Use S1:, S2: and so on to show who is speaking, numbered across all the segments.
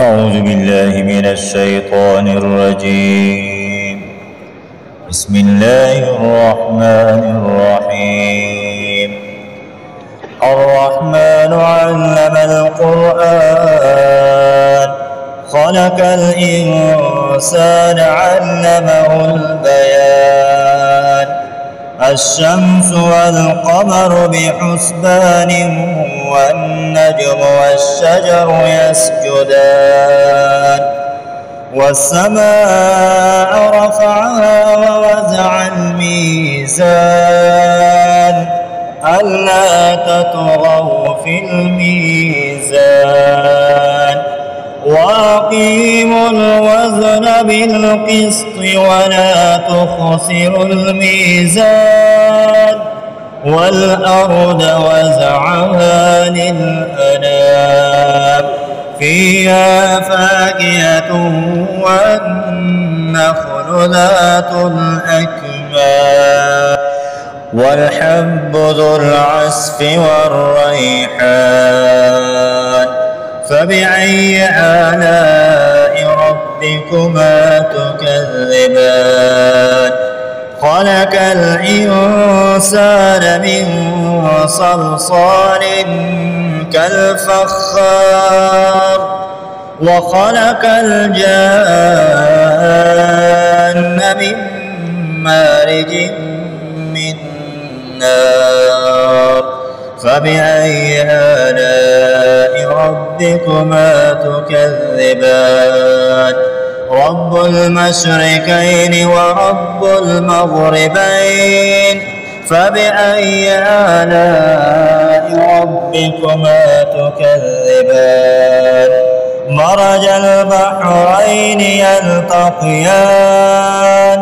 S1: أعوذ بالله من الشيطان الرجيم. بسم الله الرحمن الرحيم. الرحمن علم القرآن خلق الإنسان علمه البيان. الشمس والقمر بحسبان والنجم والشجر يسجدان. والسماء رفعها ووزع الميزان ألا تطغوا في الميزان وأقيموا الوزن بالقسط ولا تخسروا الميزان. والأرض وزعها للأنام فيها فاكهة والنخل ذات الأكمام والحب ذو العصف والريحان. فبأي آلاء ربكما تكذبان؟ خلق الإنسان من صلصال كالفخار وخلق الجان من مارج من نار. فبأي آلاء ربكما تكذبان؟ رب المشرقين ورب المغربين. فبأي آلاء ربكما تكذبان؟ مرج البحرين يلتقيان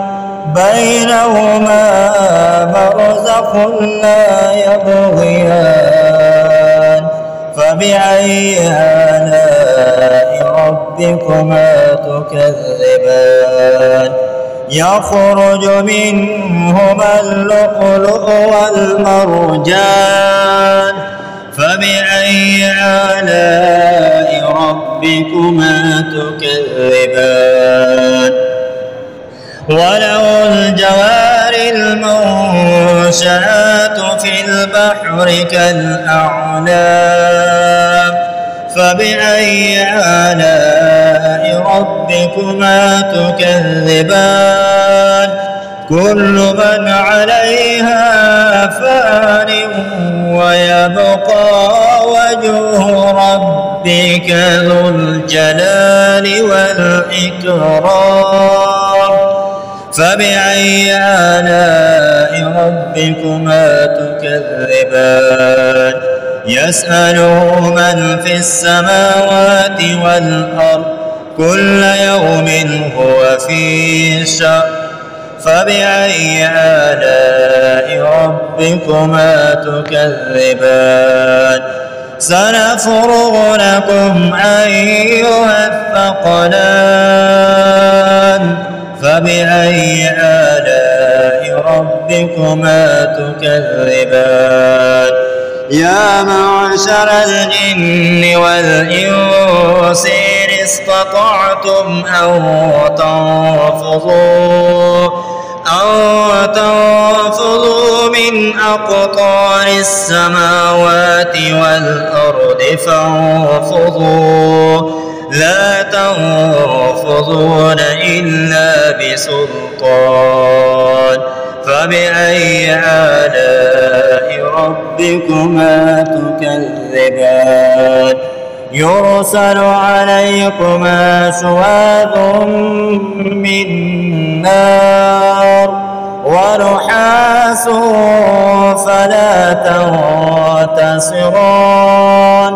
S1: بينهما برزخ لا يبغيان. فبأي آلاء ربكما تكذبان؟ يخرج منهما اللؤلؤ والمرجان. فبأي آلاء ربكما تكذبان؟ وله الجوار المنشآت في البحر كالأعلام. فبأي آلاء ربكما تكذبان؟ كل من عليها فان ويبقى وجه ربك ذو الجلال والإكرام. فبأي آلاء ربكما تكذبان؟ يسأله من في السماوات والأرض كل يوم هو في شأن. فبأي آلاء ربكما تكذبان؟ سنفرغ لكم أيها الثقلان. فبأي آلاء ربكما تكذبان؟ يا معشر الجن والإنس إن استطعتم أن تنفذوا من أقطار السماوات والأرض فانفذوا لا تنفذون إلا بسلطان. فبأي آلاء ربكما تكذبان؟ يرسل عليكما شواظ من نار ونحاس فلا تنتصران.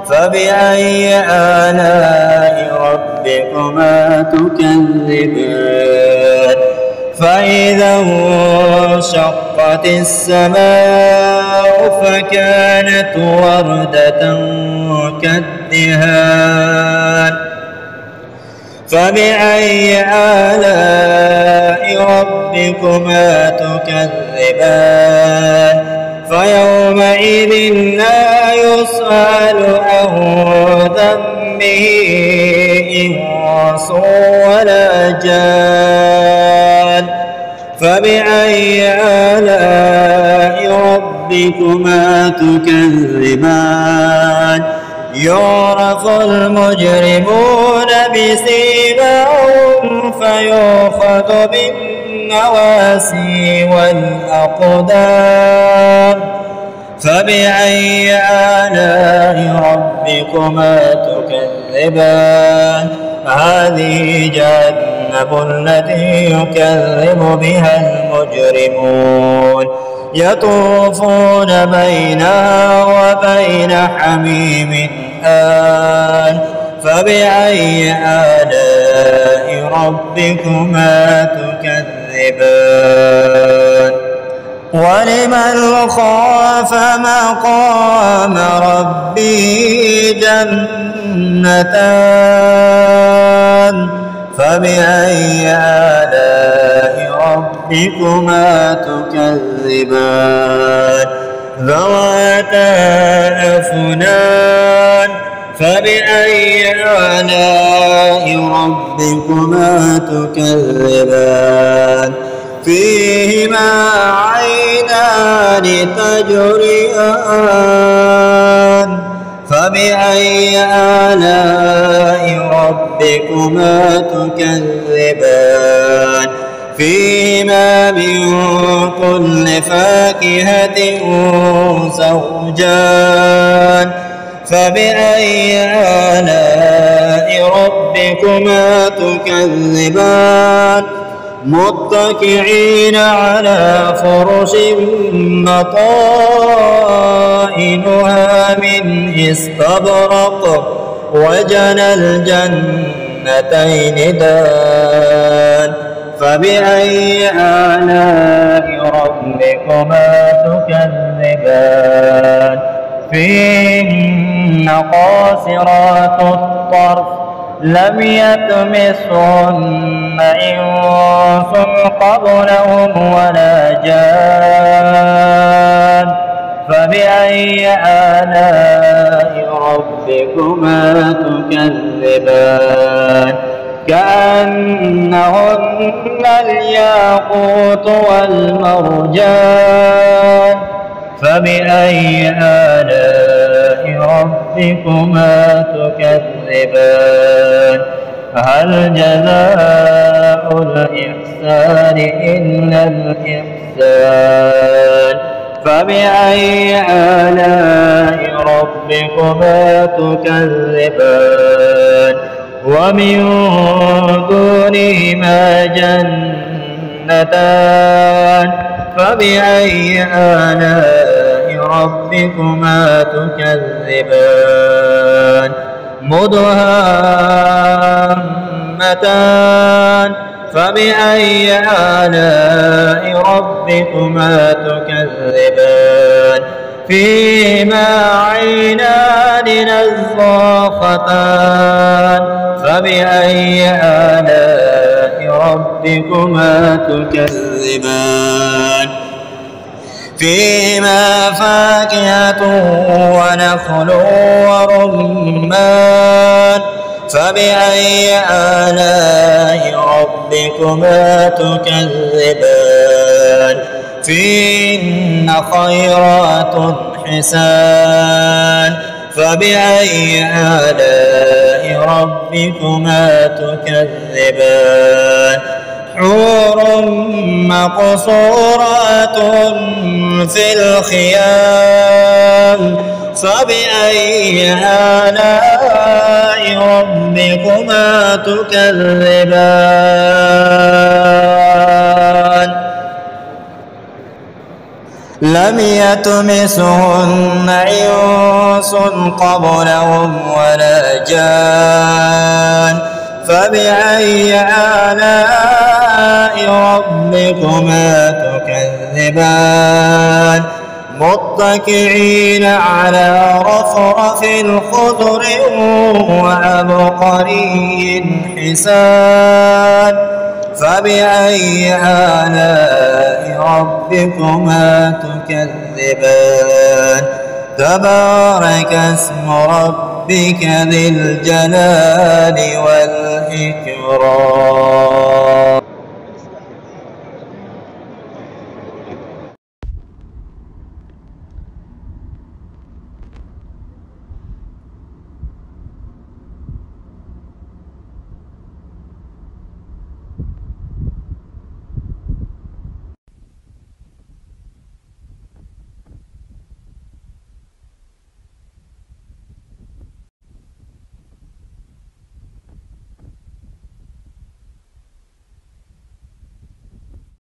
S1: فبأي آلاء ربكما تكذبان؟ فإذا انشقت السماء فكانت وردة كالدهان. فبأي آلاء ربكما تكذبان؟ فيومئذ لا يسأل عن ذنبه إنس ولا جان فبأي آلاء ربكما تكذبان يعرف المجرمون بسيماهم فيؤخذ بالنواسي والأقدام فبأي آلاء ربكما تكذبان هذه جهنم التي يكذب بها المجرمون يطوفون بينها وبين حميم آن فبأي آلاء ربكما تكذبان ولمن خاف مقام ربه جنتان فبأي آلاء ربكما تكذبان ذواتا أفنان فبأي آلاء ربكما تكذبان فيهما عينان تجريان فبأي آلاء ربكما تكذبان فيهما من كل فاكهة زوجان فبأي آلاء ربكما تكذبان متكئين على فرش مطائنها من استبرق وجنى الجنتين دان فبأي آلاء ربكما تكذبان فيهن قاصرات الطرف لم يطمثهن إنس قبلهم ولا جان فبأي آلاء ربكما تكذبان كأنهن الياقوت والمرجان فبأي آلاء ربكما تكذبان هل جزاء الإحسان إلا الإحسان فبأي آلاء ربكما تكذبان ومن دونهما جنتان فبأي آلاء ربكما تكذبان مدهامتان فبأي آلاء ربكما تكذبان فيهما عينان نضاختان فبأي آلاء ربكما تكذبان فيهما فاكهة ونخل ورمان فبأي آلاء ربكما تكذبان فيهن خيرات حسان فبأي آلاء ربكما تكذبان حور مقصورات في الخيام فبأي آلاء ربكما تكذبان لم يطمثهن إنس قبلهم ولا جان فبأي آلاء ربكما تكذبان متكئين على رفرف خضر وعبقري حسان فبأي آلاء ربكما تكذبان تبارك اسم ربك ربك ذي الجلال والإكرام.